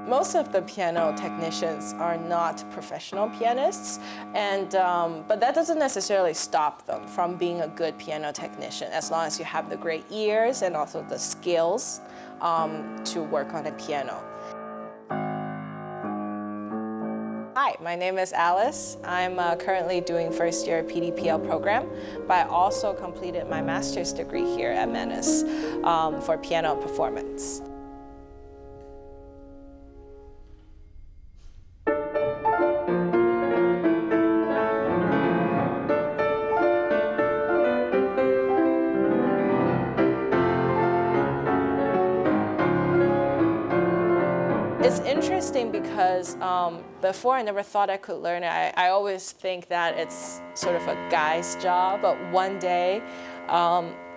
Most of the piano technicians are not professional pianists, but that doesn't necessarily stop them from being a good piano technician, as long as you have the great ears and also the skills to work on a piano. Hi, my name is Alice. I'm currently doing first year PDPL program, but I also completed my master's degree here at Manus for piano performance. It's interesting because before I never thought I could learn it. I always think that it's sort of a guy's job, but one day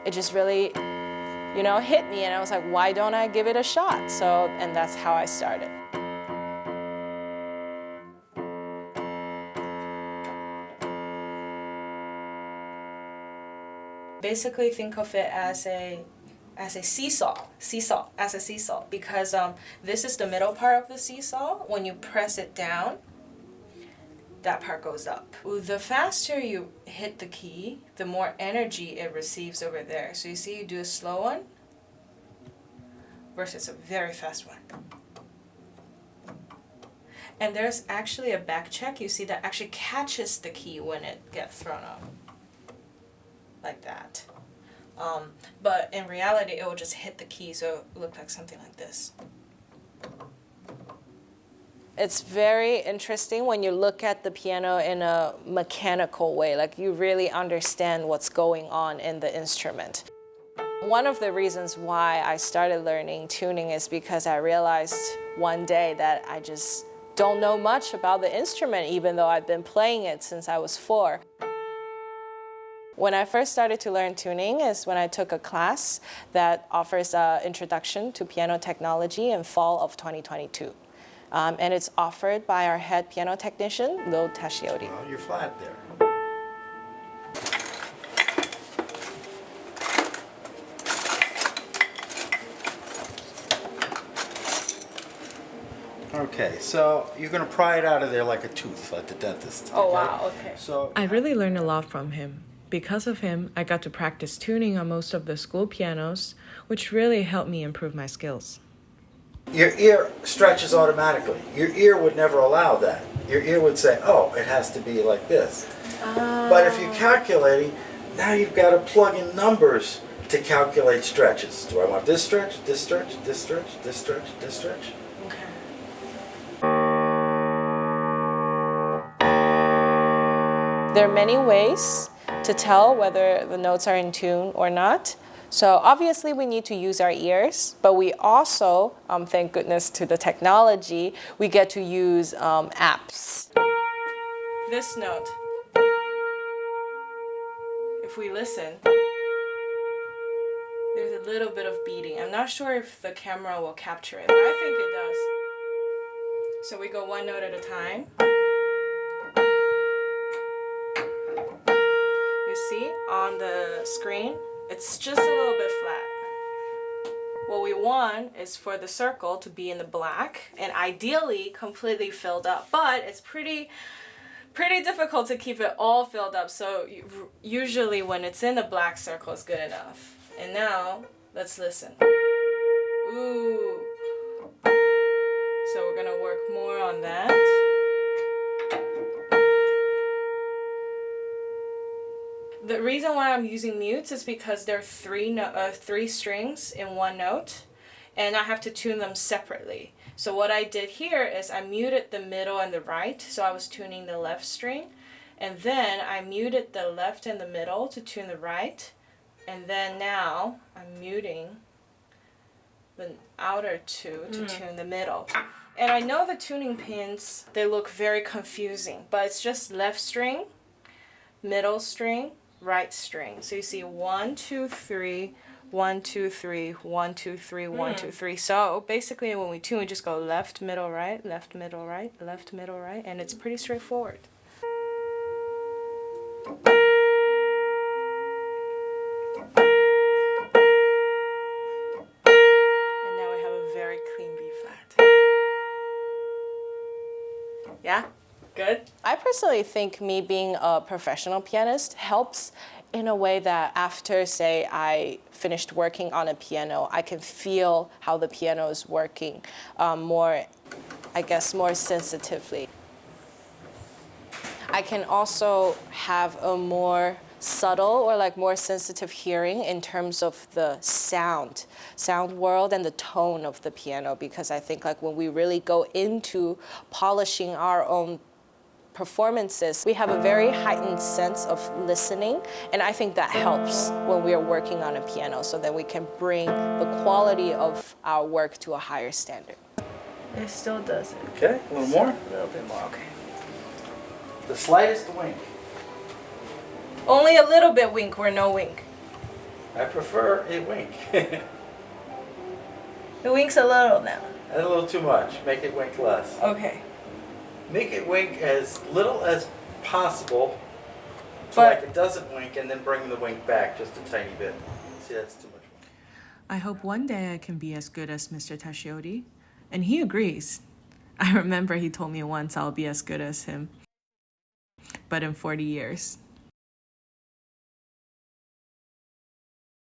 it just really, hit me, and I was like, why don't I give it a shot? And that's how I started. Basically, think of it as a seesaw, because this is the middle part of the seesaw. When you press it down, that part goes up. The faster you hit the key, the more energy it receives over there. So you see, you do a slow one versus a very fast one. And there's actually a back check, you see, that actually catches the key when it gets thrown up, like that. But in reality, it will just hit the key, so it look like something like this. It's very interesting when you look at the piano in a mechanical way, like you really understand what's going on in the instrument. One of the reasons why I started learning tuning is because I realized one day that I just don't know much about the instrument, even though I've been playing it since I was 4. When I first started to learn tuning is when I took a class that offers an introduction to piano technology in fall of 2022. And it's offered by our head piano technician, Liu. Well, you're flat there. Okay, so you're going to pry it out of there like a tooth, like the dentist. Oh, wow, okay. So I really learned a lot from him. Because of him, I got to practice tuning on most of the school pianos, which really helped me improve my skills. your ear stretches automatically. Your ear would never allow that. Your ear would say, oh, it has to be like this. But if you're calculating, now you've got to plug in numbers to calculate stretches. Do I want this stretch, this stretch, this stretch, this stretch, this stretch? There are many ways to tell whether the notes are in tune or not. So obviously we need to use our ears, but we also, thank goodness to the technology, we get to use apps. This note, if we listen, there's a little bit of beating. I'm not sure if the camera will capture it, but I think it does. So we go one note at a time. You see, on the screen, it's just a little bit flat. What we want is for the circle to be in the black and ideally completely filled up, but it's pretty difficult to keep it all filled up, so usually when it's in the black circle is good enough. And now, let's listen. Ooh. So we're gonna work more on that. The reason why I'm using mutes is because there are three strings in one note, and I have to tune them separately. So what I did here is I muted the middle and the right, so I was tuning the left string, and then I muted the left and the middle to tune the right, and then now I'm muting the outer two to tune the middle. And I know the tuning pins, they look very confusing, but it's just left string, middle string, right string. So you see 1, 2, 3, 1, 2, 3, 1, 2, 3, 1, 2, 3. So basically when we tune, we just go left, middle, right, left, middle, right, left, middle, right, and it's pretty straightforward. And now we have a very clean B flat. Yeah? Good? I personally think me being a professional pianist helps in a way that after, say, I finished working on a piano, I can feel how the piano is working more, I guess, more sensitively. I can also have a more subtle or like more sensitive hearing in terms of the sound world and the tone of the piano, because I think like when we really go into polishing our own performances, we have a very heightened sense of listening, and I think that helps when we are working on a piano, so that we can bring the quality of our work to a higher standard. It still does it. Okay, a little more? A little bit more, okay. The slightest wink. Only a little bit wink or no wink. I prefer a wink. It winks a little now. That's a little too much. Make it wink less. Okay. Make it wink as little as possible, so like it doesn't wink, and then bring the wink back just a tiny bit. See, that's too much. I hope one day I can be as good as Mr. Tashioti. And he agrees. I remember he told me once I'll be as good as him. But in 40 years.